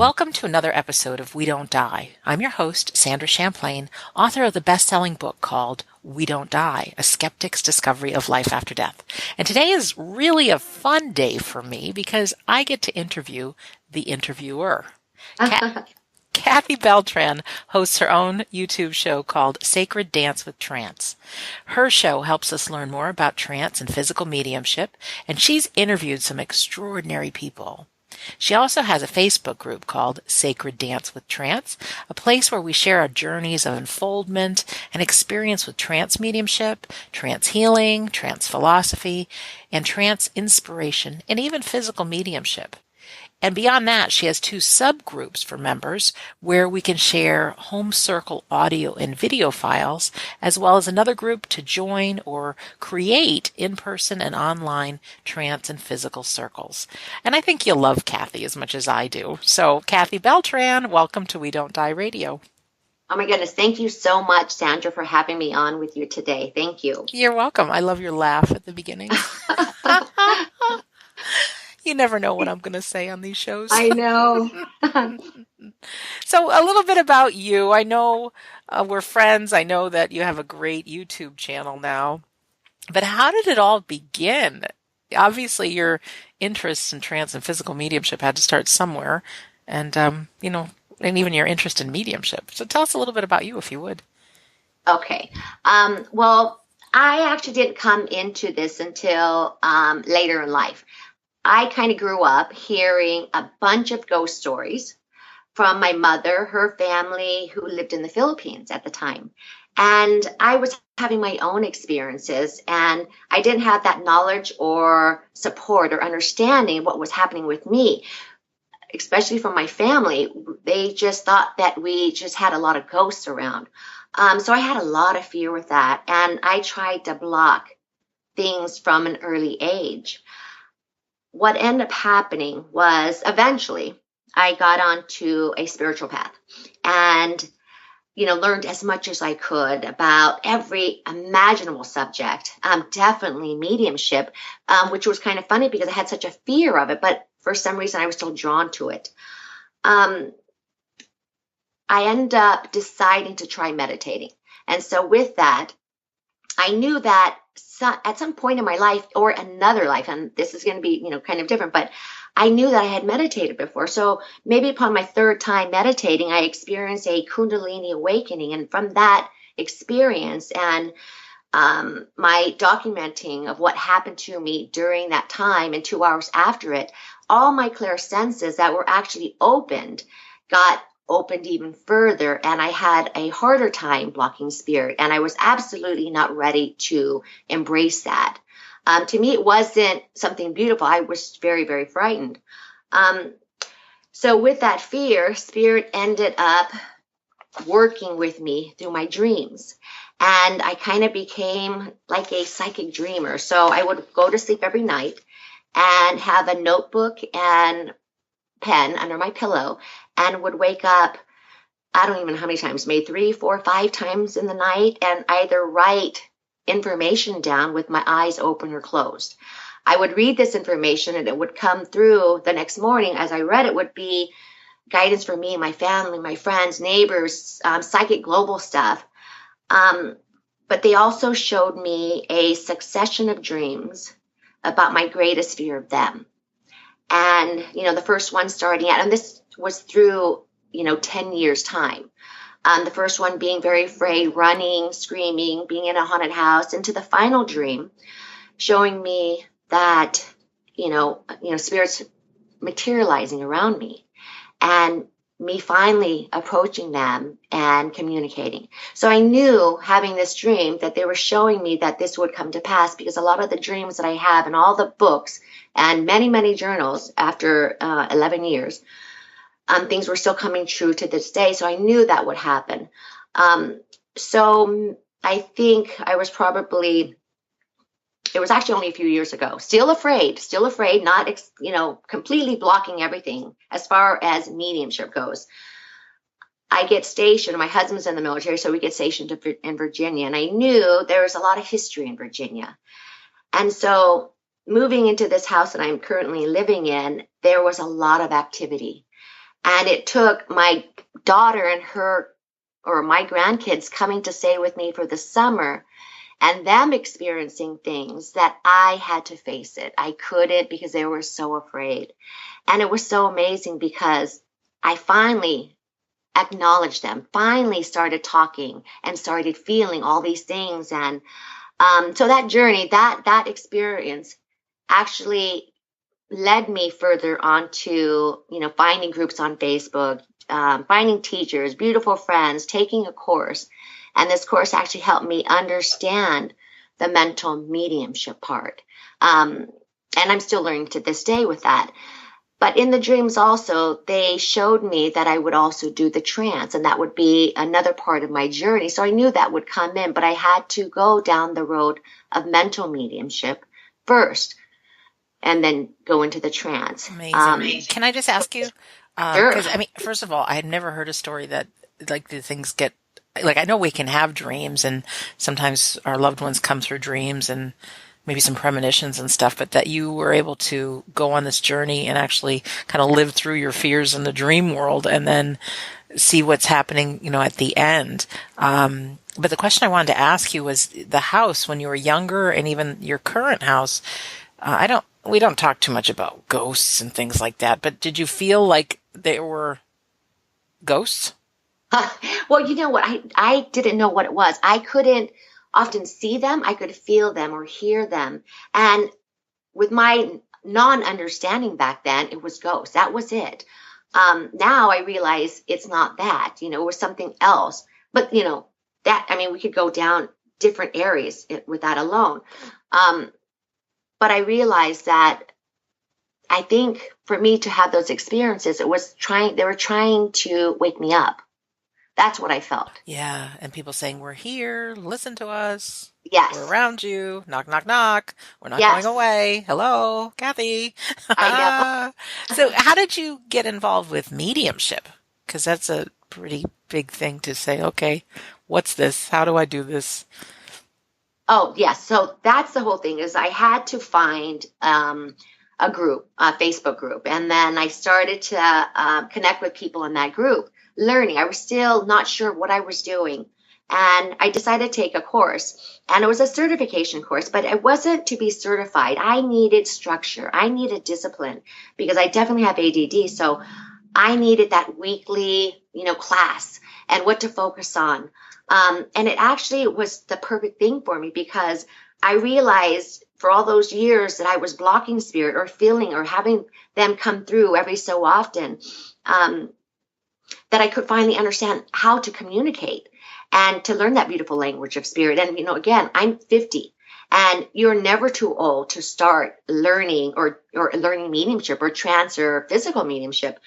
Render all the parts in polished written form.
Welcome to another episode of We Don't Die. I'm your host, Sandra Champlain, author of the best-selling book called We Don't Die, A Skeptic's Discovery of Life After Death. And today is really a fun day for me because I get to interview the interviewer. Kathy Beltran hosts her own YouTube show called Sacred Dance with Trance. Her show helps us learn more about trance and physical mediumship, and she's interviewed some extraordinary people. She also has a Facebook group called Sacred Dance with Trance, a place where we share our journeys of unfoldment and experience with trance mediumship, trance healing, trance philosophy, and trance inspiration, and even physical mediumship. And beyond that, she has 2 subgroups for members where we can share home circle audio and video files, as well as another group to join or create in-person and online trance and physical circles. And I think you'll love Kathy as much as I do. So, Kathy Beltran, welcome to We Don't Die Radio. Oh my goodness. Thank you so much, Sandra, for having me on with you today. Thank you. You're welcome. I love your laugh at the beginning. You never know what I'm going to say on these shows. I know. So a little bit about you. I know we're friends. I know that you have a great YouTube channel now. But how did it all begin? Obviously, your interests in trance and physical mediumship had to start somewhere. And, and even your interest in mediumship. So tell us a little bit about you, if you would. Okay. Well, I actually didn't come into this until later in life. I kind of grew up hearing a bunch of ghost stories from my mother, her family, who lived in the Philippines at the time. And I was having my own experiences, and I didn't have that knowledge or support or understanding of what was happening with me, especially from my family. They just thought that we just had a lot of ghosts around. So I had a lot of fear with that, and I tried to block things from an early age. What ended up happening was eventually I got onto a spiritual path and, learned as much as I could about every imaginable subject, definitely mediumship, which was kind of funny because I had such a fear of it, but for some reason I was still drawn to it. I ended up deciding to try meditating. And so with that, I knew that at some point in my life or another life, and this is going to be, kind of different, but I knew that I had meditated before. So maybe upon my 3rd time meditating, I experienced a Kundalini Awakening. And from that experience and my documenting of what happened to me during that time and 2 hours after it, all my clear senses that were actually opened got opened even further, and I had a harder time blocking spirit, and I was absolutely not ready to embrace that. To me, it wasn't something beautiful. I was very, very frightened. So with that fear, spirit ended up working with me through my dreams, and I kind of became like a psychic dreamer. So I would go to sleep every night and have a notebook and pen under my pillow and would wake up, I don't even know how many times, maybe 3, 4, 5 times in the night, and either write information down with my eyes open or closed. I would read this information and it would come through the next morning. As I read it, would be guidance for me, my family, my friends, neighbors, psychic global stuff. But they also showed me a succession of dreams about my greatest fear of them. And, the first one starting out, and this was through, 10 years time. The first one being very afraid, running, screaming, being in a haunted house, into the final dream showing me that, spirits materializing around me and me finally approaching them and communicating. So I knew, having this dream, that they were showing me that this would come to pass, because a lot of the dreams that I have in all the books and many, many journals after 11 years, things were still coming true to this day. So I knew that would happen. So I think I was probably, it was actually only a few years ago, still afraid, not, completely blocking everything as far as mediumship goes. I get stationed, my husband's in the military, so we get stationed in Virginia. And I knew there was a lot of history in Virginia. And so moving into this house that I'm currently living in, there was a lot of activity. And it took my daughter and my grandkids coming to stay with me for the summer and them experiencing things that I had to face it. I couldn't because they were so afraid. And it was so amazing because I finally acknowledged them, finally started talking and started feeling all these things. And so that journey, that experience actually led me further on to, finding groups on Facebook, finding teachers, beautiful friends, taking a course. And this course actually helped me understand the mental mediumship part. And I'm still learning to this day with that. But in the dreams also, they showed me that I would also do the trance, and that would be another part of my journey. So I knew that would come in, but I had to go down the road of mental mediumship first and then go into the trance. Amazing. Can I just ask you? Sure. Because, first of all, I had never heard a story that, like, the things get, like, I know we can have dreams, and sometimes our loved ones come through dreams and maybe some premonitions and stuff, but that you were able to go on this journey and actually kind of live through your fears in the dream world and then see what's happening, at the end. But the question I wanted to ask you was the house when you were younger and even your current house. We don't talk too much about ghosts and things like that, but did you feel like there were ghosts? Well, you know what? I didn't know what it was. I couldn't often see them. I could feel them or hear them. And with my non-understanding back then, it was ghosts. That was it. Now I realize it's not that, it was something else. But, we could go down different areas with that alone. But I realized that I think for me to have those experiences, they were trying to wake me up. That's what I felt. Yeah. And people saying, we're here, listen to us. Yes. We're around you. Knock, knock, knock. We're not Yes. going away. Hello, Kathy. I know. So how did you get involved with mediumship? Because that's a pretty big thing to say, okay, what's this? How do I do this? Oh, yes. So that's the whole thing is I had to find a group, a Facebook group. And then I started to connect with people in that group, learning. I was still not sure what I was doing. And I decided to take a course. And it was a certification course, but it wasn't to be certified. I needed structure. I needed discipline because I definitely have ADD. So I needed that weekly, class and what to focus on. And it actually was the perfect thing for me because I realized for all those years that I was blocking spirit or feeling or having them come through every so often, that I could finally understand how to communicate and to learn that beautiful language of spirit. And, again, I'm 50 and you're never too old to start learning or learning mediumship or trance or physical mediumship.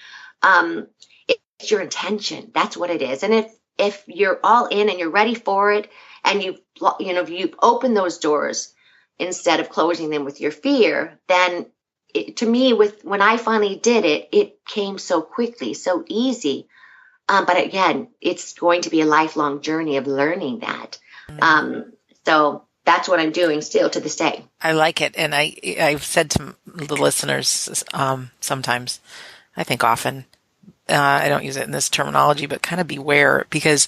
It's your intention. That's what it is. And if you're all in and you're ready for it and you've opened those doors instead of closing them with your fear, then to me, when I finally did it, it came so quickly, so easy. But again, it's going to be a lifelong journey of learning that. So that's what I'm doing still to this day. I like it. And I've said to the listeners sometimes, I think often, I don't use it in this terminology, but kind of beware, because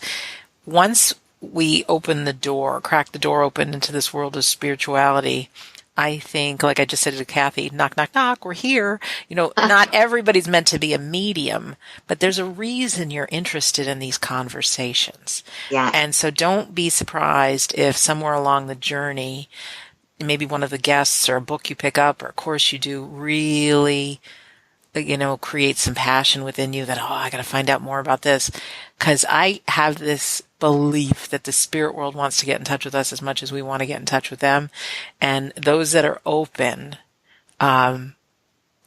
once we open the door, crack the door open into this world of spirituality, I think, like I just said to Kathy, knock, knock, knock, we're here. Not everybody's meant to be a medium, but there's a reason you're interested in these conversations. Yeah. And so don't be surprised if somewhere along the journey, maybe one of the guests or a book you pick up or a course you do really create some passion within you that, I got to find out more about this. Because I have this belief that the spirit world wants to get in touch with us as much as we want to get in touch with them. And those that are open,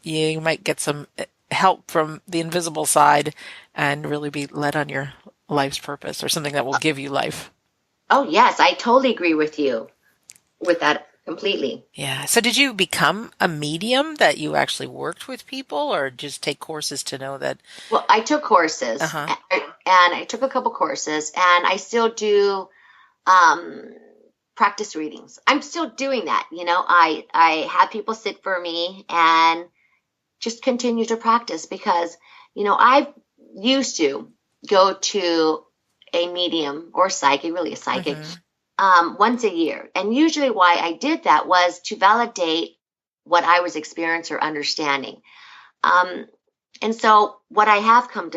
you might get some help from the invisible side and really be led on your life's purpose or something that will give you life. Oh, yes. I totally agree with you with that. Completely. Yeah. So did you become a medium that you actually worked with people or just take courses to know that? Well, I took courses and I took a couple courses and I still do practice readings. I'm still doing that. I have people sit for me and just continue to practice because I used to go to a medium or psychic, really a psychic, once a year. And usually why I did that was to validate what I was experiencing or understanding. And so what I have come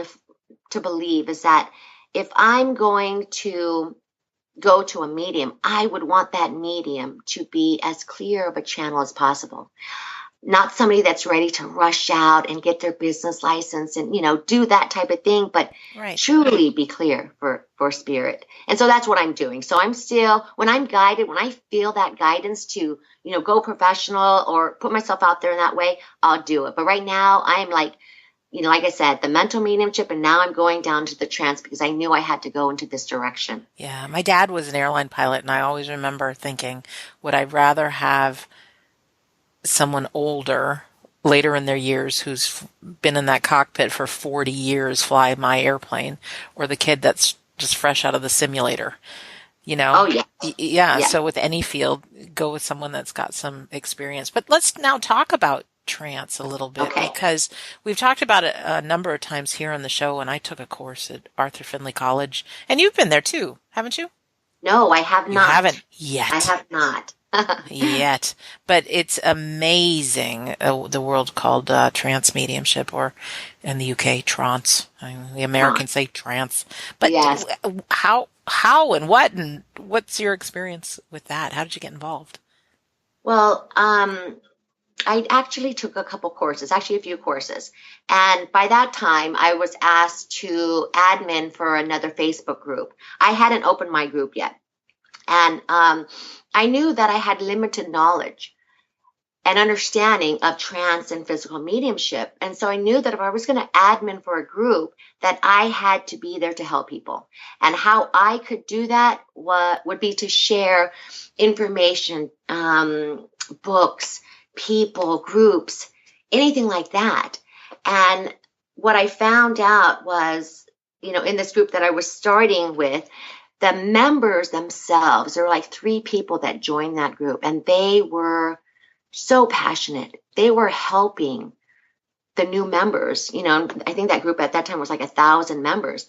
to believe is that if I'm going to go to a medium, I would want that medium to be as clear of a channel as possible. Not somebody that's ready to rush out and get their business license and, do that type of thing, but truly be clear for spirit. And so that's what I'm doing. So I'm still, when I'm guided, when I feel that guidance to, go professional or put myself out there in that way, I'll do it. But right now I'm like, like I said, the mental mediumship, and now I'm going down to the trance because I knew I had to go into this direction. Yeah. My dad was an airline pilot, and I always remember thinking, would I rather have someone older, later in their years, who's been in that cockpit for 40 years fly my airplane, or the kid that's just fresh out of the simulator? Oh, yeah. Yeah. So with any field, go with someone that's got some experience. But let's now talk about trance a little bit, because we've talked about it a number of times here on the show, and I took a course at Arthur Findlay College, and you've been there too, haven't you? No, I have not. You haven't yet. I have not. Yet. But it's amazing, the world called trance mediumship, or in the UK, trance. The Americans say trance. But yes. How and what's your experience with that? How did you get involved? Well, I actually took a few courses. And by that time, I was asked to admin for another Facebook group. I hadn't opened my group yet. And I knew that I had limited knowledge and understanding of trance and physical mediumship. And so I knew that if I was going to admin for a group, that I had to be there to help people. And how I could do that would be to share information, books, people, groups, anything like that. And what I found out was, in this group that I was starting with, the members themselves, there were like 3 people that joined that group, and they were so passionate. They were helping the new members. I think that group at that time was like 1,000 members.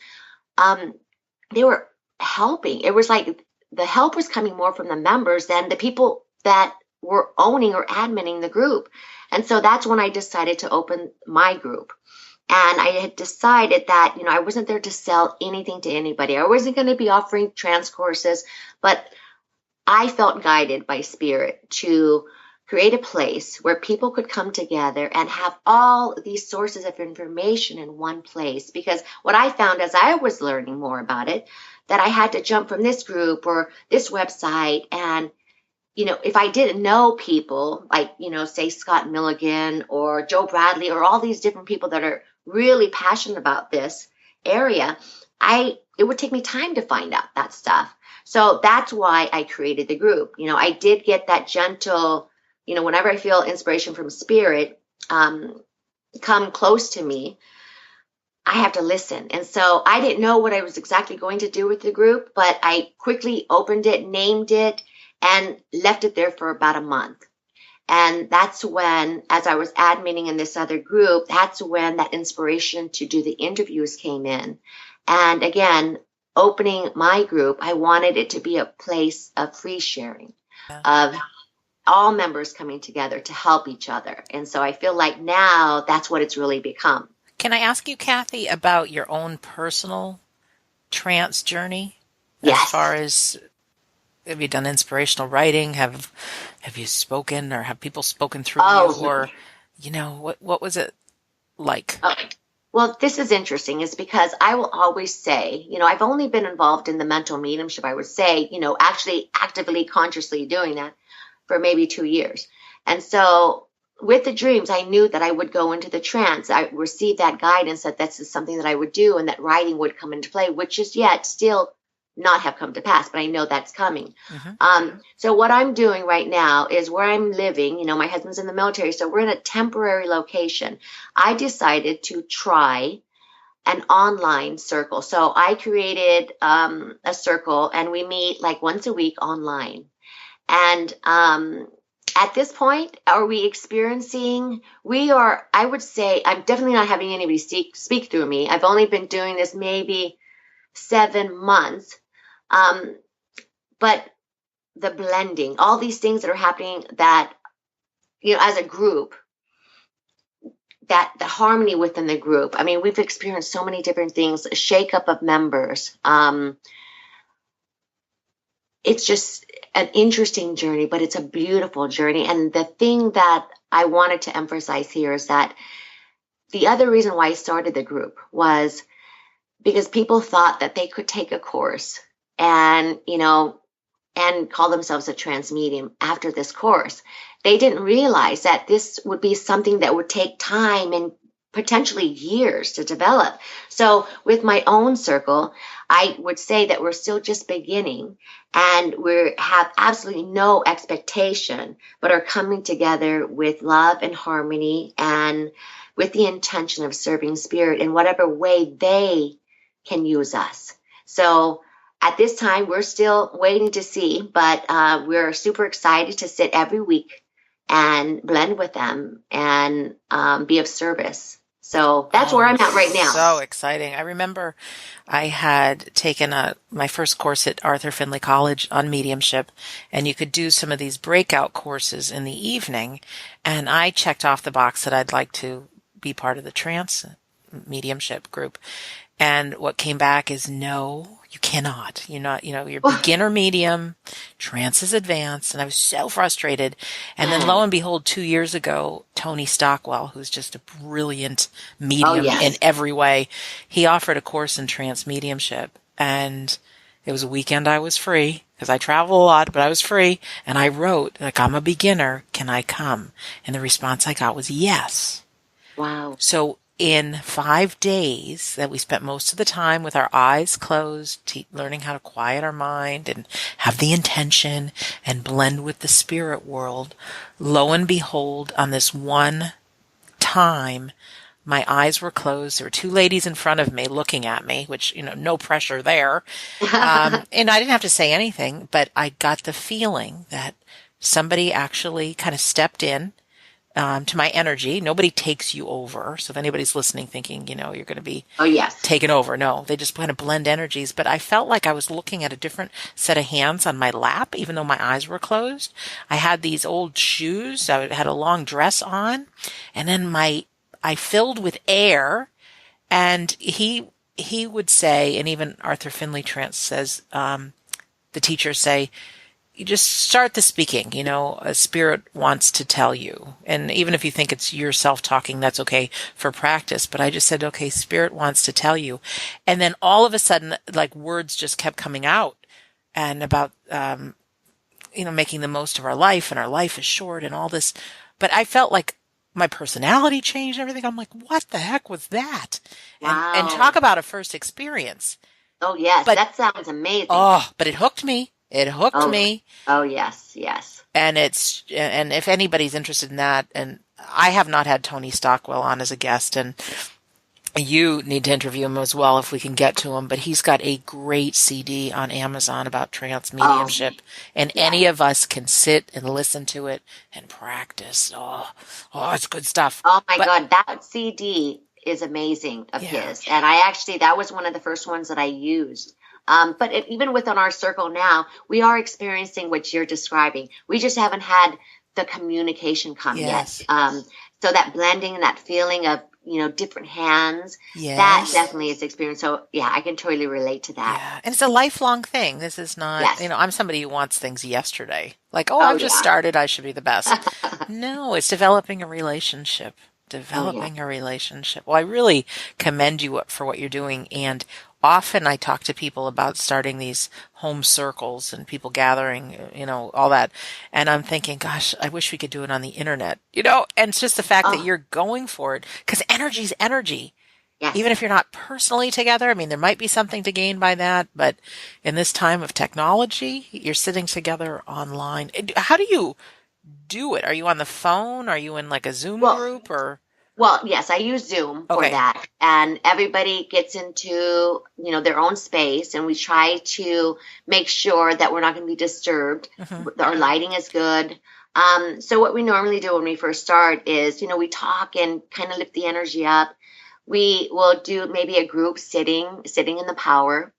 They were helping. It was like the help was coming more from the members than the people that were owning or adminning the group. And so that's when I decided to open my group. And I had decided that, I wasn't there to sell anything to anybody. I wasn't going to be offering trance courses, but I felt guided by spirit to create a place where people could come together and have all these sources of information in one place. Because what I found as I was learning more about it, that I had to jump from this group or this website, and if I didn't know people like, say Scott Milligan or Joe Bradley or all these different people that are really passionate about this area, it would take me time to find out that stuff. So that's why I created the group. I did get that gentle, whenever I feel inspiration from spirit come close to me, I have to listen. And so I didn't know what I was exactly going to do with the group, but I quickly opened it, named it, and left it there for about a month. And that's when, as I was adminning in this other group, that's when that inspiration to do the interviews came in. And again, opening my group, I wanted it to be a place of free sharing, of all members coming together to help each other. And so I feel like now that's what it's really become. Can I ask you, Kathy, about your own personal trance journey? Yes. As far as, have you done inspirational writing? Have you spoken, or have people spoken through you? Or, what was it like? Well, this is interesting, is because I will always say, I've only been involved in the mental mediumship, I would say, actually actively, consciously doing that for maybe 2 years. And so with the dreams, I knew that I would go into the trance. I received that guidance that this is something that I would do, and that writing would come into play, which is yet still not have come to pass, but I know that's coming. Mm-hmm. So what I'm doing right now is where I'm living, my husband's in the military, so we're in a temporary location. I decided to try an online circle. So I created a circle, and we meet like once a week online. And At this point, are we experiencing, I would say, I'm definitely not having anybody speak through me. I've only been doing this maybe 7 months. But the blending, all these things that are happening that, as a group, that the harmony within the group. I mean, we've experienced so many different things, a shakeup of members. It's just an interesting journey, but it's a beautiful journey. And the thing that I wanted to emphasize here is that the other reason why I started the group was because people thought that they could take a course and, and call themselves a trance medium after this course. They didn't realize that this would be something that would take time and potentially years to develop. So with my own circle, I would say that we're still just beginning, and we have absolutely no expectation, but are coming together with love and harmony and with the intention of serving spirit in whatever way they can use us. So at this time, we're still waiting to see, but we're super excited to sit every week and blend with them and be of service. So that's where I'm at right now. So exciting. I remember I had taken my first course at Arthur Findlay College on mediumship, and you could do some of these breakout courses in the evening, and I checked off the box that I'd like to be part of the trance mediumship group. And what came back is no, you cannot. You're not, you're beginner medium, trance is advanced. And I was so frustrated. And then lo and behold, 2 years ago, Tony Stockwell, who's just a brilliant medium in every way, he offered a course in trance mediumship. And it was a weekend I was free because I travel a lot, but I was free. And I wrote, I'm a beginner. Can I come? And the response I got was yes. Wow. So in 5 days that we spent most of the time with our eyes closed, learning how to quiet our mind and have the intention and blend with the spirit world, lo and behold, on this one time, my eyes were closed. There were 2 ladies in front of me looking at me, which, no pressure there. And I didn't have to say anything, but I got the feeling that somebody actually kind of stepped in to my energy. Nobody takes you over. So if anybody's listening thinking, you're going to be taken over. No, they just kind of blend energies. But I felt like I was looking at a different set of hands on my lap, even though my eyes were closed. I had these old shoes. I had a long dress on, and then I filled with air, and he would say, and even Arthur Findlay Trance says, the teachers say, you just start the speaking, a spirit wants to tell you. And even if you think it's yourself talking, that's okay for practice. But I just said, okay, spirit wants to tell you. And then all of a sudden, words just kept coming out and about, making the most of our life, and our life is short and all this. But I felt like my personality changed and everything. I'm like, what the heck was that? Wow. And talk about a first experience. Oh, yes. But that sounds amazing. Oh, but it hooked me. It hooked me. Oh, yes, yes. And and if anybody's interested in that, and I have not had Tony Stockwell on as a guest, and you need to interview him as well if we can get to him, but he's got a great CD on Amazon about trance mediumship, and any of us can sit and listen to it and practice. Oh, it's good stuff. Oh my God, that CD is amazing of his. And that was one of the first ones that I used. But even within our circle now, we are experiencing what you're describing. We just haven't had the communication come yet. So that blending and that feeling of, different hands, that definitely is experienced. So I can totally relate to that. Yeah. And it's a lifelong thing. This is not, I'm somebody who wants things yesterday. I've just started, I should be the best. No, it's developing a relationship. A relationship. Well, I really commend you for what you're doing. And often I talk to people about starting these home circles and people gathering, all that. And I'm thinking, gosh, I wish we could do it on the internet, and it's just the fact that you're going for it, because energy's energy. Yes. Even if you're not personally together, I mean, there might be something to gain by that, but in this time of technology, you're sitting together online. How do you do it? Are you on the phone? Are you in a Zoom group or? Well, yes, I use Zoom for that, and everybody gets into, their own space, and we try to make sure that we're not going to be disturbed. Mm-hmm. Our lighting is good. So what we normally do when we first start is, we talk and kind of lift the energy up. We will do maybe a group sitting in the power.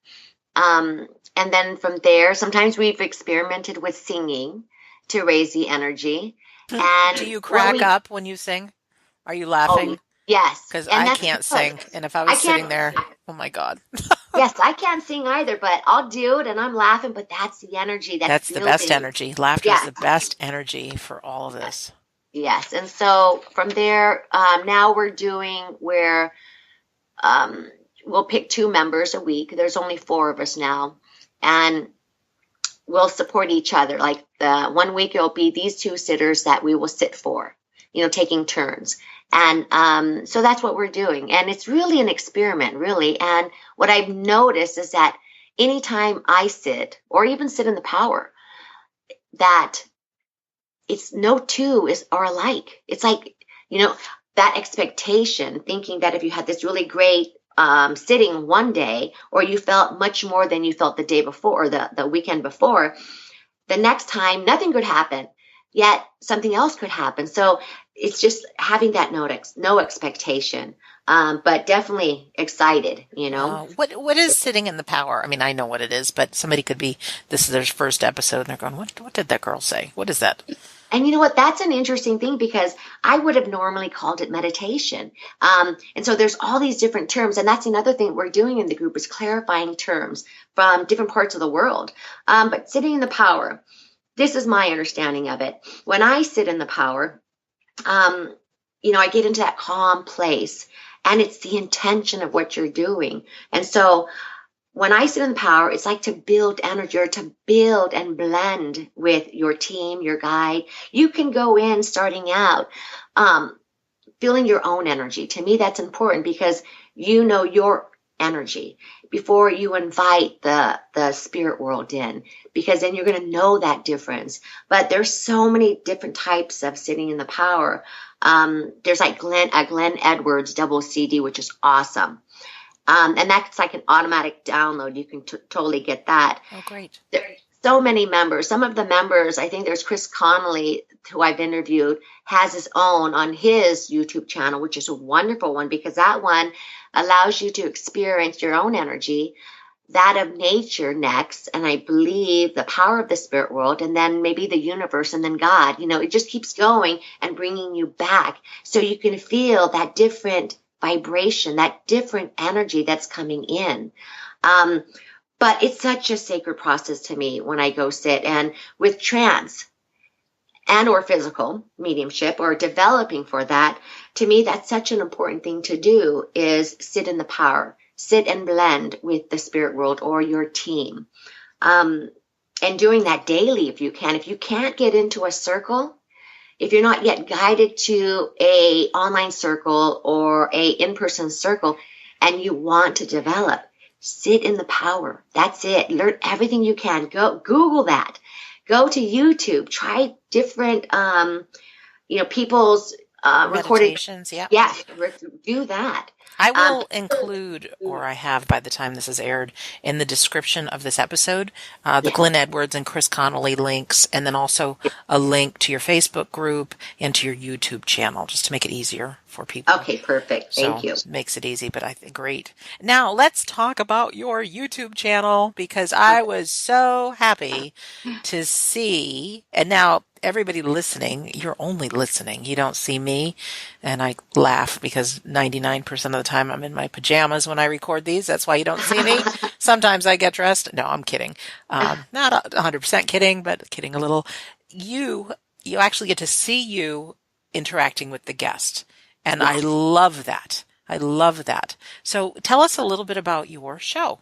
And then from there, sometimes we've experimented with singing to raise the energy. And Do you crack up when you sing? Are you laughing? Yes. Because And I that's can't good. sing. And if I I was can't, sitting there, oh my God. yes, I can't sing either, but I'll do it and I'm laughing, but that's the energy that's That's the best building. energy. Laughter is Yes. the best energy for all of this. Yes. And so from there, now we're doing where we'll pick 2 members a week. There's only 4 of us now. And we'll support each other. Like the one week it'll be these 2 sitters that we will sit for, taking turns. And so that's what we're doing. And it's really an experiment, really. And what I've noticed is that anytime I sit or even sit in the power, that it's no 2 are alike. It's like, that expectation, thinking that if you had this really great sitting one day, or you felt much more than you felt the day before, or the weekend before, the next time nothing could happen, yet something else could happen. So it's just having that no expectation, but definitely excited, What is sitting in the power? I mean, I know what it is, but somebody could be, this is their first episode, and they're going, what did that girl say? What is that? And you know what? That's an interesting thing, because I would have normally called it meditation. And so there's all these different terms. And that's another thing we're doing in the group, is clarifying terms from different parts of the world. But sitting in the power, this is my understanding of it. When I sit in the power, I get into that calm place, and it's the intention of what you're doing. And so when I sit in the power, it's like to build energy, or to build and blend with your team, your guide. You can go in starting out, feeling your own energy. To me, that's important, because you know your energy before you invite the spirit world in, because then you're going to know that difference. But there's so many different types of sitting in the power. There's like Glenn Edwards double CD, which is awesome. And that's like an automatic download. You can totally get that. Oh, great. There's so many members. Some of the members, I think there's Chris Connolly, who I've interviewed, has his own on his YouTube channel, which is a wonderful one, because that one allows you to experience your own energy, that of nature next, and I believe the power of the spirit world, and then maybe the universe, and then God. It just keeps going and bringing you back, so you can feel that different vibration, that different energy that's coming in. But it's such a sacred process to me when I go sit. And with trance and or physical mediumship, or developing for that, to me, that's such an important thing to do, is sit in the power, sit and blend with the spirit world or your team. And doing that daily, if you can. If you can't get into a circle, if you're not yet guided to a online circle or a in-person circle, and you want to develop, sit in the power. That's it. Learn everything you can. Go Google that. Go to YouTube. Try different, people's recorded. Meditations, yeah. Yes, do that. I will include, or I have by the time this is aired, in the description of this episode, the Glenn Edwards and Chris Connolly links, and then also a link to your Facebook group and to your YouTube channel, just to make it easier for people. Okay, perfect. Thank you. It makes it easy, but I think great. Now let's talk about your YouTube channel, because I was so happy to see, and now everybody listening, you're only listening. You don't see me. And I laugh, because 99% of the time I'm in my pajamas when I record these. That's why you don't see me. Sometimes I get dressed. No, I'm kidding. Not 100% kidding, but kidding a little. You actually get to see you interacting with the guest. And I love that. I love that. So tell us a little bit about your show.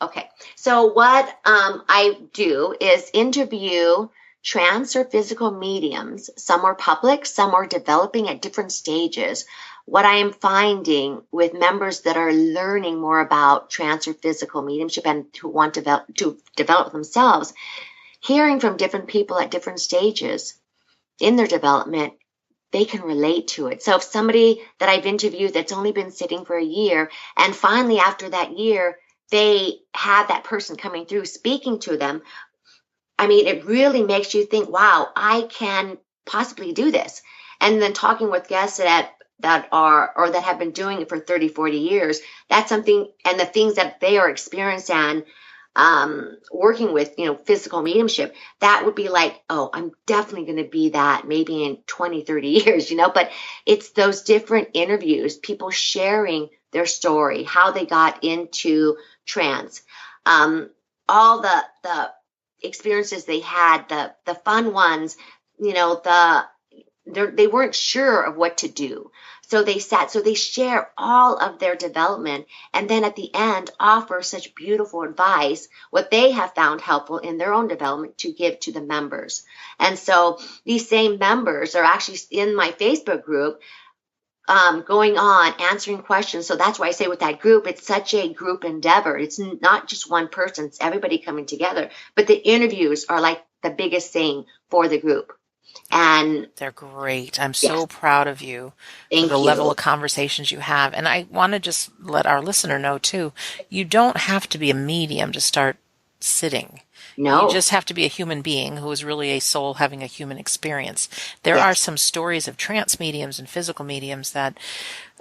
Okay. So what I do is interview trance or physical mediums. Some are public, some are developing at different stages. What I am finding with members that are learning more about trance or physical mediumship and who want to develop themselves, hearing from different people at different stages in their development, they can relate to it. So if somebody that I've interviewed that's only been sitting for a year, and finally after that year, they have that person coming through speaking to them, I mean, it really makes you think, wow, I can possibly do this. And then talking with guests that are, or that have been doing it for 30, 40 years, that's something, and the things that they are experiencing and working with, physical mediumship, that would be like, oh, I'm definitely going to be that maybe in 20, 30 years, but it's those different interviews, people sharing their story, how they got into trance, all the experiences they had, the fun ones, they weren't sure of what to do. So they share all of their development, and then at the end offer such beautiful advice, what they have found helpful in their own development to give to the members. And so these same members are actually in my Facebook group, going on answering questions. So that's why I say with that group, it's such a group endeavor. It's not just one person, it's everybody coming together. But the interviews are like the biggest thing for the group. And they're great. I'm so proud of you for the level of conversations you have. And I want to just let our listener know too, you don't have to be a medium to start sitting. No. You just have to be a human being who is really a soul having a human experience. There are some stories of trance mediums and physical mediums that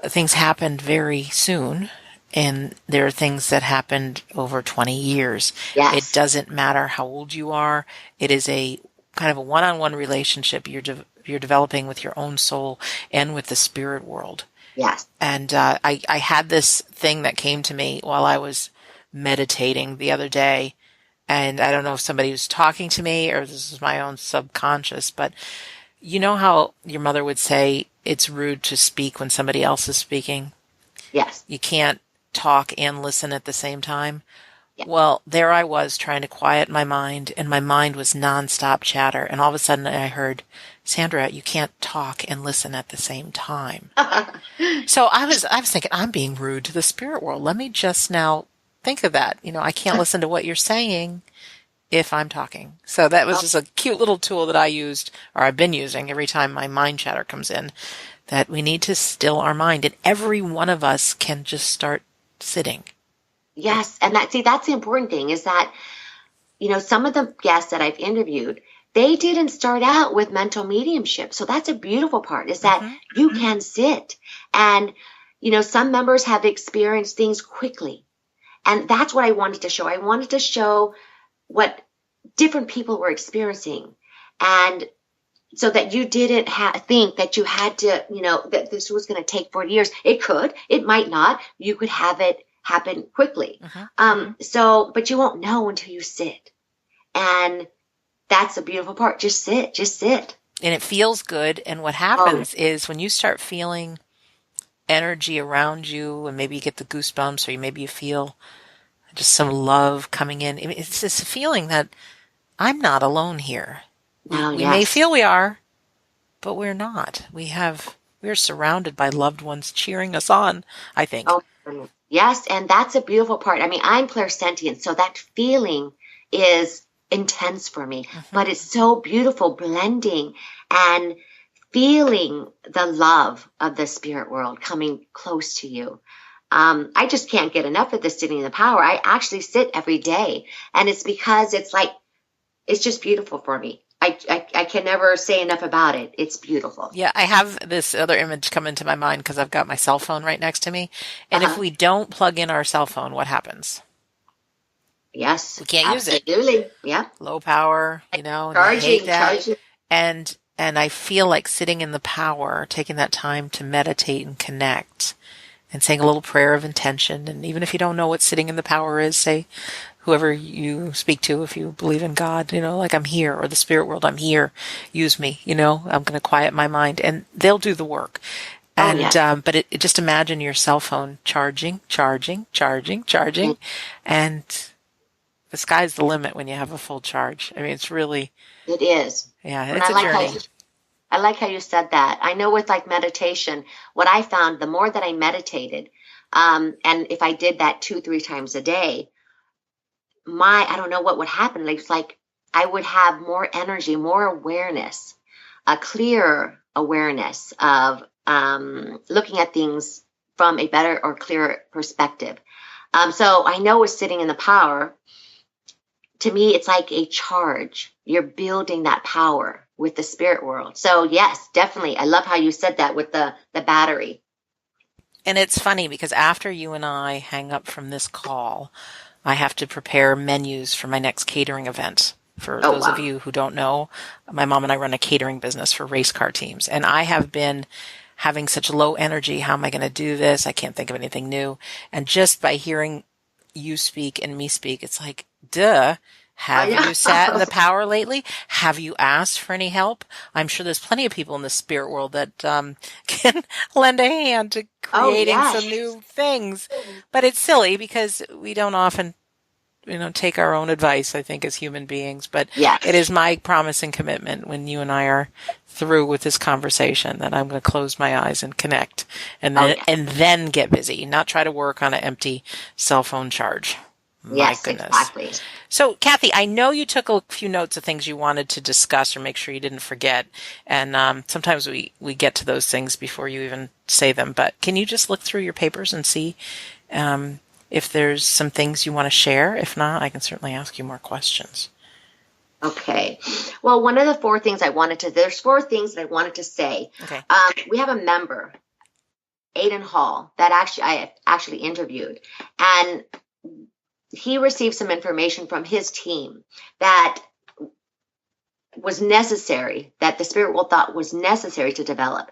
things happened very soon. And there are things that happened over 20 years. Yes. It doesn't matter how old you are. It is a kind of a one-on-one relationship you're developing with your own soul and with the spirit world. Yes. And I had this thing that came to me while I was meditating the other day. And I don't know if somebody was talking to me or this is my own subconscious, but you know how your mother would say it's rude to speak when somebody else is speaking? Yes. You can't talk and listen at the same time. Well, there I was trying to quiet my mind, and my mind was nonstop chatter. And all of a sudden I heard, Sandra, you can't talk and listen at the same time. So I was thinking, I'm being rude to the spirit world. Let me just now think of that. I can't listen to what you're saying if I'm talking. So that was just a cute little tool that I used, or I've been using every time my mind chatter comes in, that we need to still our mind. And every one of us can just start sitting. Yes. And that's the important thing is that, some of the guests that I've interviewed, they didn't start out with mental mediumship. So that's a beautiful part is that you can sit and, some members have experienced things quickly. And that's what I wanted to show. I wanted to show what different people were experiencing. And so that you didn't think that you had to, that this was going to take 40 years. It could, it might not. You could have it happen quickly. But you won't know until you sit. And that's the beautiful part. Just sit. And it feels good. And what happens is when you start feeling energy around you and maybe you get the goosebumps or maybe you feel just some love coming in. It's this feeling that I'm not alone here. We may feel we are, but we're not. We're surrounded by loved ones cheering us on, I think. Yes, and that's a beautiful part. I mean, I'm clairsentient, so that feeling is intense for me, but it's so beautiful blending and feeling the love of the spirit world coming close to you. I just can't get enough of this sitting in the power. I actually sit every day, and it's because it's just beautiful for me. I can never say enough about it. It's beautiful. Yeah, I have this other image come into my mind because I've got my cell phone right next to me. And if we don't plug in our cell phone, what happens? Yes. We can't use it. Absolutely. Yeah. Low power, Charging. And I feel like sitting in the power, taking that time to meditate and connect and saying a little prayer of intention. And even if you don't know what sitting in the power is, say, whoever you speak to, if you believe in God, like I'm here, or the spirit world, I'm here, use me, I'm going to quiet my mind, and they'll do the work. And, but just imagine your cell phone charging, and the sky's the limit when you have a full charge. I mean, it is. Yeah, it's a journey. I like how you said that. I know with like meditation, what I found, the more that I meditated, and if I did that 2-3 times a day, I don't know what would happen. It's like I would have more energy, more awareness, a clearer awareness of looking at things from a better or clearer perspective. So I know with sitting in the power, to me, it's like a charge. You're building that power with the spirit world. So yes, definitely. I love how you said that with the battery. And it's funny because after you and I hang up from this call, I have to prepare menus for my next catering event. For Oh, those of wow. you who don't know, my mom and I run a catering business for race car teams. And I have been having such low energy. How am I going to do this? I can't think of anything new. And just by hearing you speak and me speak, it's like, duh. Have you sat in the power lately? Have you asked for any help? I'm sure there's plenty of people in the spirit world that can lend a hand to Oh, creating yes. some new things. But it's silly because we don't often, take our own advice, I think, as human beings. But Yes. it is my promise and commitment when you and I are through with this conversation that I'm going to close my eyes and connect and then get busy, not try to work on an empty cell phone charge. My goodness. Exactly. So, Kathy, I know you took a few notes of things you wanted to discuss or make sure you didn't forget. And sometimes we get to those things before you even say them. But can you just look through your papers and see if there's some things you want to share? If not, I can certainly ask you more questions. Okay. Well, one of the there's 4 things that I wanted to say. Okay. We have a member, Aiden Hall, that I actually interviewed. And he received some information from his team that was necessary, that the spirit world thought was necessary to develop.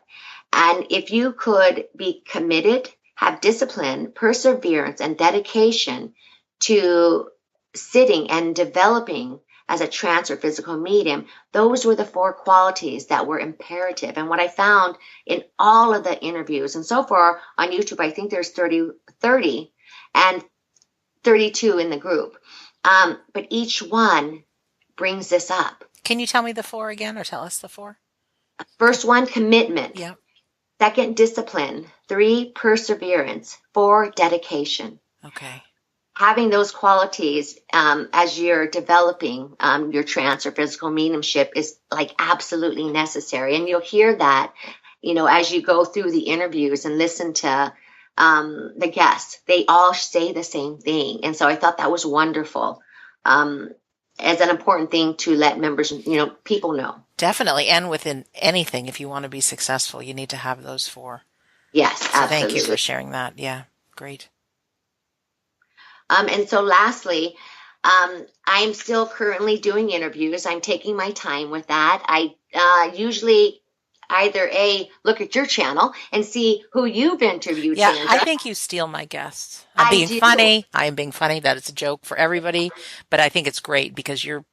And if you could be committed, have discipline, perseverance, and dedication to sitting and developing as a trance or physical medium, those were the 4 qualities that were imperative. And what I found in all of the interviews, and so far on YouTube, I think there's 30 and 32 in the group. But each one brings this up. Can you tell me the 4 again, or tell us the 4? First one, commitment. Yeah. Second, discipline. 3, perseverance. 4, dedication. Okay. Having those qualities as you're developing your trance or physical mediumship is like absolutely necessary. And you'll hear that, as you go through the interviews and listen to the guests, they all say the same thing. And so I thought that was wonderful as an important thing to let members, people know. Definitely. And within anything, if you want to be successful, you need to have those 4. Yes, So absolutely. thank you for sharing that. Yeah, great. And so lastly, I'm still currently doing interviews. I'm taking my time with that. I usually either look at your channel and see who you've interviewed, Yeah, Sandra. I think you steal my guests. I'm being funny. I am being funny. That it's a joke for everybody, but I think it's great because you're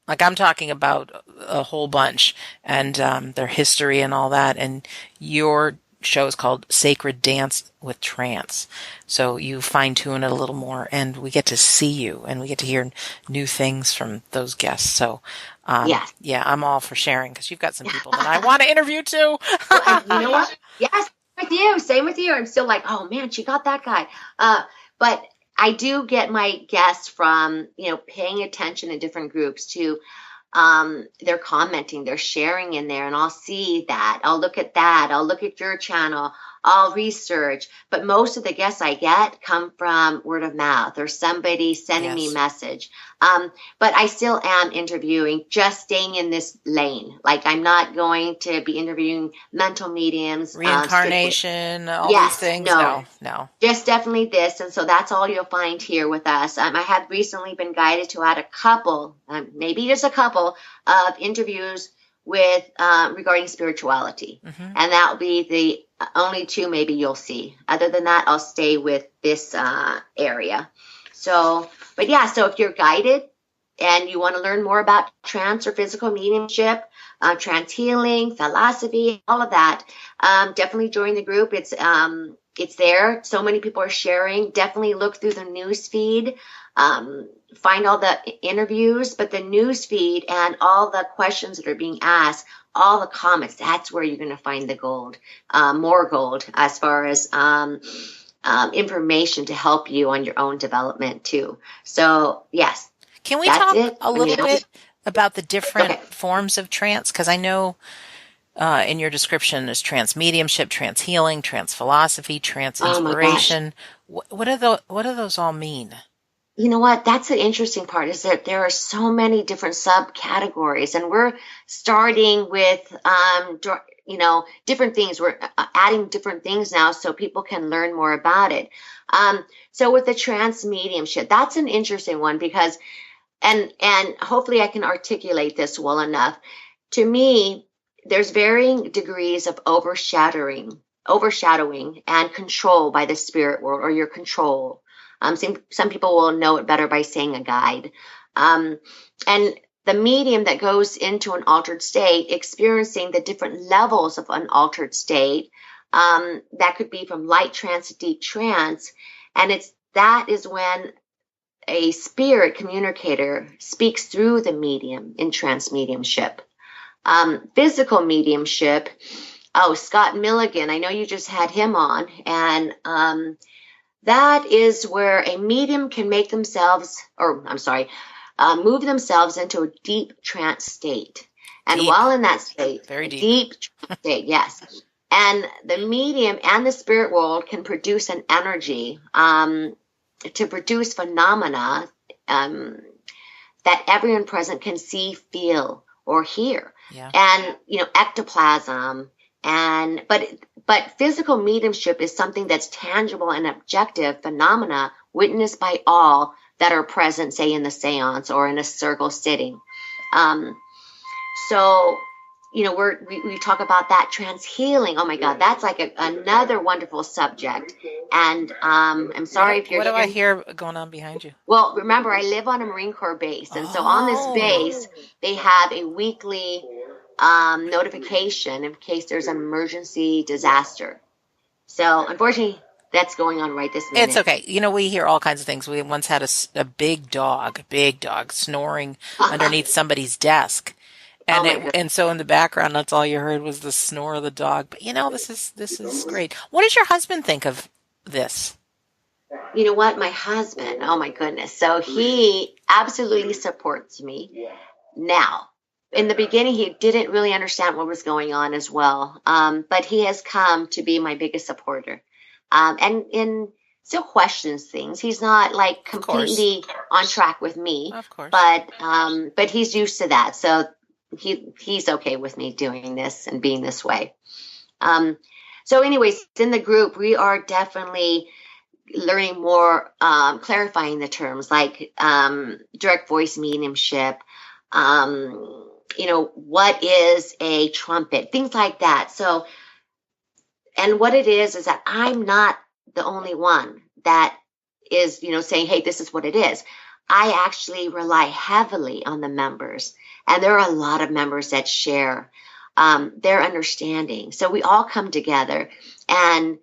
like, I'm talking about a whole bunch and their history and all that, and your show is called Sacred Dance with Trance. So you fine tune it a little more, and we get to see you, and we get to hear new things from those guests. So, yeah, I'm all for sharing because you've got some people that I want to interview too. Well, you know what? Yes, with you. Same with you. I'm still like, oh man, she got that guy. But I do get my guests from, paying attention in different groups to they're commenting, they're sharing in there, and I'll see that. I'll look at that. I'll look at your channel. I'll research. But most of the guests I get come from word of mouth or somebody sending me a message. But I still am interviewing, just staying in this lane. Like, I'm not going to be interviewing mental mediums. Reincarnation, all these things. No. Just definitely this. And so that's all you'll find here with us. I have recently been guided to add a couple, maybe just a couple of interviews with regarding spirituality. Mm-hmm. And that will be the only 2 maybe you'll see. Other than that, I'll stay with this area. So, but yeah, so if you're guided and you want to learn more about trance or physical mediumship, trance healing, philosophy, all of that, definitely join the group. It's there. So many people are sharing. Definitely look through the news feed. Find all the interviews, but the news feed and all the questions that are being asked, all the comments, that's where you're going to find the gold, more gold as far as information to help you on your own development too. So yes. Can we talk a little bit about the different forms of trance? Because I know in your description is trance mediumship, trance healing, trance philosophy, trance inspiration. What do those all mean? You know what? That's the interesting part, is that there are so many different subcategories, and we're starting with, different things. We're adding different things now so people can learn more about it. So with the trance mediumship, that's an interesting one because, and hopefully I can articulate this well enough. To me, there's varying degrees of overshadowing and control by the spirit world, or your control. Some people will know it better by saying a guide. And the medium that goes into an altered state, experiencing the different levels of an altered state, that could be from light trance to deep trance. And that is when a spirit communicator speaks through the medium in trance mediumship. Physical mediumship. Oh, Scott Milligan, I know you just had him on, and that is where a medium can move themselves into a deep trance state. And while in that state, very deep state, yes. And the medium and the spirit world can produce an energy to produce phenomena that everyone present can see, feel, or hear. Yeah. And, ectoplasm. But physical mediumship is something that's tangible and objective phenomena witnessed by all that are present, say in the seance or in a circle sitting. So, we talk about that trance healing. Oh my God, that's like another wonderful subject. And I'm sorry if you're. What do I hear going on behind you? Well, remember, I live on a Marine Corps base, and so on this base, they have a weekly notification in case there's an emergency disaster. So unfortunately, that's going on right this minute. It's okay. We hear all kinds of things. We once had a big dog snoring underneath somebody's desk. And so in the background, that's all you heard was the snore of the dog. But this is great. What does your husband think of this? You know what? My husband, oh my goodness. So he absolutely supports me. Now, in the beginning, he didn't really understand what was going on as well. But he has come to be my biggest supporter. And still questions things. He's not like completely on track with me. Of course. But he's used to that. So he's okay with me doing this and being this way. So anyways, in the group, we are definitely learning more, clarifying the terms like direct voice mediumship, what is a trumpet, things like that. So, and what it is that I'm not the only one that is, saying, hey, this is what it is. I actually rely heavily on the members, and there are a lot of members that share their understanding. So we all come together and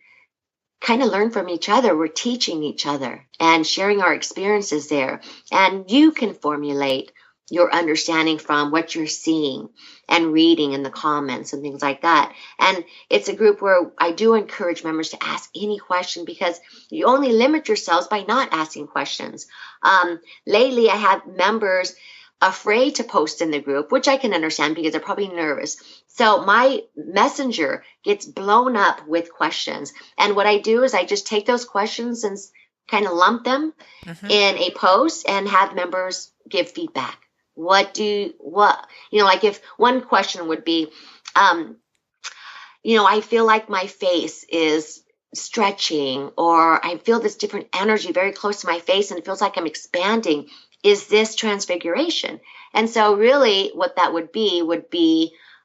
kind of learn from each other. We're teaching each other and sharing our experiences there. And you can formulate your understanding from what you're seeing and reading in the comments and things like that. And it's a group where I do encourage members to ask any question, because you only limit yourselves by not asking questions. Lately, I have members afraid to post in the group, which I can understand because they're probably nervous. So my messenger gets blown up with questions. And what I do is I just take those questions and kind of lump them in a post and have members give feedback. Like if one question would be, I feel like my face is stretching, or I feel this different energy very close to my face and it feels like I'm expanding. Is this transfiguration? And so really what that would be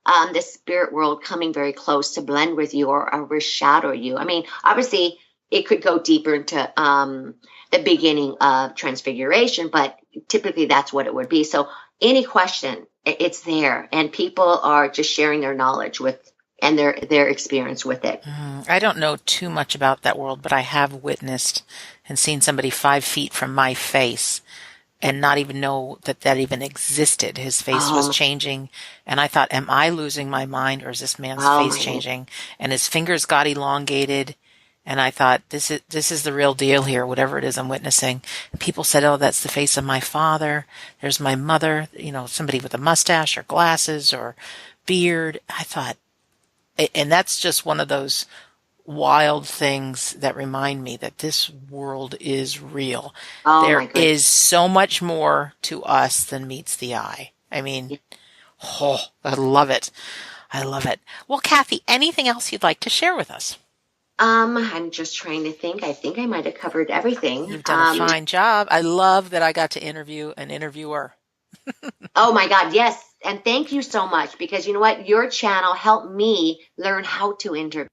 the spirit world coming very close to blend with you or overshadow you. I mean, obviously it could go deeper into the beginning of transfiguration, but typically that's what it would be. So any question, it's there, and people are just sharing their knowledge and their experience with it. I don't know too much about that world, but I have witnessed and seen somebody 5 feet from my face and not even know that even existed. His face was changing, and I thought, am I losing my mind, or is this man's face changing? And his fingers got elongated, and I thought, this is the real deal here, whatever it is I'm witnessing. And people said, oh, that's the face of my father. There's my mother, somebody with a mustache or glasses or beard. I thought, and that's just one of those wild things that remind me that this world is real. Oh There my goodness. is so much more to us than meets the eye. I mean, Yeah. oh, I love it. I love it. Well, Kathy, anything else you'd like to share with us? I'm just trying to think. I think I might have covered everything. You've done a fine job. I love that I got to interview an interviewer. Oh my God, yes. And thank you so much because you know what? Your channel helped me learn how to interview.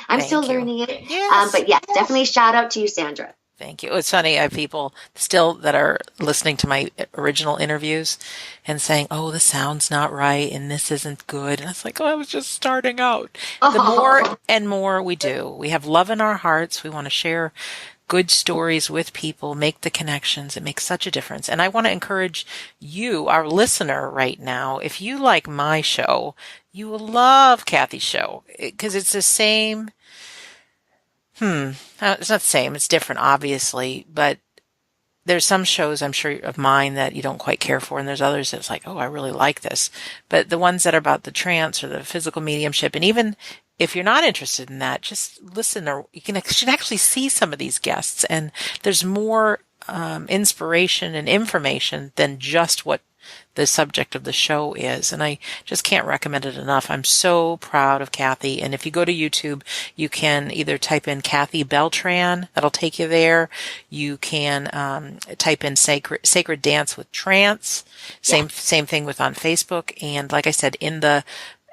I'm still Thank you. learning it. Yes. But yes, definitely shout out to you, Sandra. Thank you. It's funny. I have people still that are listening to my original interviews and saying, "Oh, the sound's not right and this isn't good." And it's like, "Oh, I was just starting out." The more Oh, and more we do, we have love in our hearts. We want to share good stories with people, make the connections. It makes such a difference. And I want to encourage you, our listener right now, if you like my show, you will love Kathy's show because it's the same. It's not the same. It's different, obviously, but there's some shows I'm sure of mine that you don't quite care for, and there's others that's like, oh, I really like this. But the ones that are about the trance or the physical mediumship, and even if you're not interested in that, just listen, or should actually see some of these guests, and there's more inspiration and information than just what the subject of the show is. And I just can't recommend it enough. I'm so proud of Kathy. And if you go to YouTube, you can either type in Kathy Beltran. That'll take you there. You can type in Sacred Dance with Trance. yeah. Same thing with on Facebook. And like I said, in the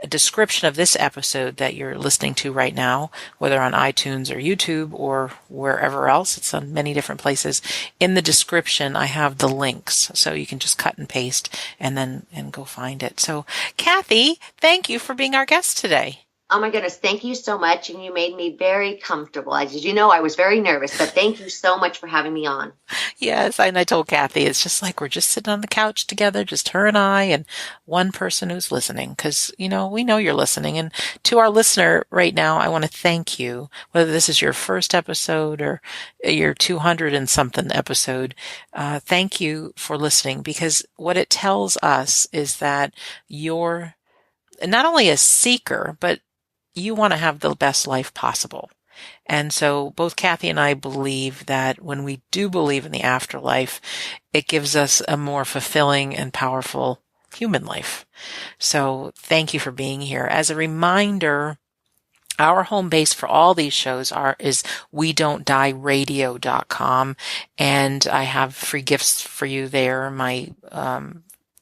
description of this episode that you're listening to right now, whether on iTunes or YouTube or wherever else, it's on many different places. In the description, I have the links, so you can just cut and paste and go find it. So, Kathy, thank you for being our guest today. Oh my goodness, thank you so much. And you made me very comfortable. As you know, I was very nervous, but thank you so much for having me on. Yes, and I told Kathy, it's just like we're just sitting on the couch together, just her and I, and one person who's listening, because, we know you're listening. And to our listener right now, I want to thank you, whether this is your first episode or your 200 and something episode. Thank you for listening, because what it tells us is that you're not only a seeker, but you want to have the best life possible. And so both Kathy and I believe that when we do believe in the afterlife, it gives us a more fulfilling and powerful human life. So thank you for being here. As a reminder, our home base for all these shows is WeDon'tDieRadio.com. And I have free gifts for you there. My,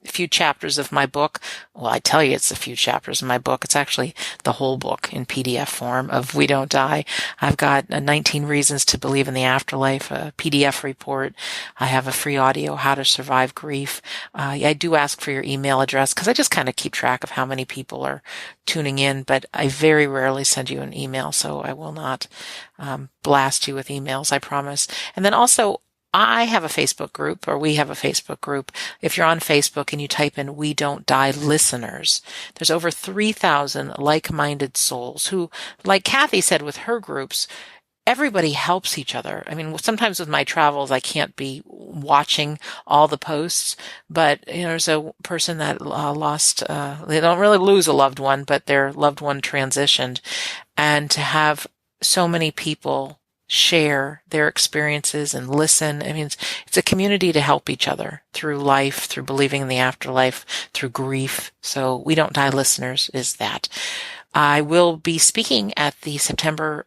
few chapters of my book. Well, I tell you, it's a few chapters of my book. It's actually the whole book in PDF form of We Don't Die. I've got 19 Reasons to Believe in the Afterlife, a PDF report. I have a free audio, How to Survive Grief. I do ask for your email address because I just kind of keep track of how many people are tuning in, but I very rarely send you an email, so I will not blast you with emails, I promise. And then also, I have a Facebook group, or we have a Facebook group. If you're on Facebook and you type in We Don't Die Listeners, there's over 3,000 like-minded souls who, like Kathy said with her groups, everybody helps each other. I mean, sometimes with my travels, I can't be watching all the posts, but there's a person that lost, they don't really lose a loved one, but their loved one transitioned. And to have so many people share their experiences and listen. I mean, it's a community to help each other through life, through believing in the afterlife, through grief. So We Don't Die Listeners is that. I will be speaking at the September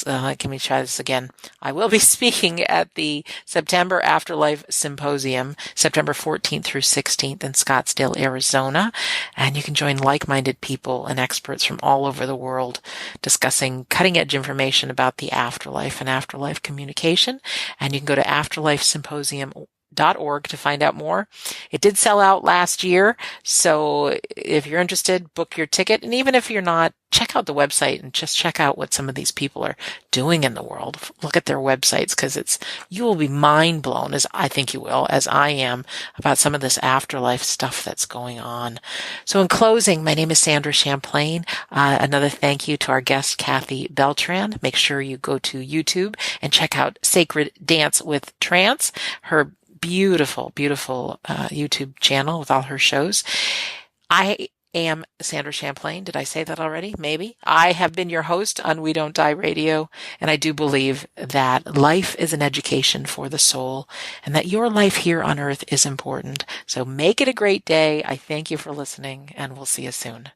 let me try this again. I will be speaking at the September Afterlife Symposium, September 14th through 16th in Scottsdale, Arizona. And you can join like-minded people and experts from all over the world discussing cutting-edge information about the afterlife and afterlife communication. And you can go to afterlifesymposium.org to find out more. It did sell out last year, so if you're interested, book your ticket. And even if you're not, check out the website and just check out what some of these people are doing in the world. Look at their websites, because you will be mind blown, as I think you will, as I am, about some of this afterlife stuff that's going on. So in closing, my name is Sandra Champlain. Another thank you to our guest, Kathy Beltran. Make sure you go to YouTube and check out Sacred Dance with Trance, her beautiful, beautiful YouTube channel with all her shows. I am Sandra Champlain. Did I say that already? Maybe. I have been your host on We Don't Die Radio, and I do believe that life is an education for the soul and that your life here on earth is important. So make it a great day. I thank you for listening, and we'll see you soon.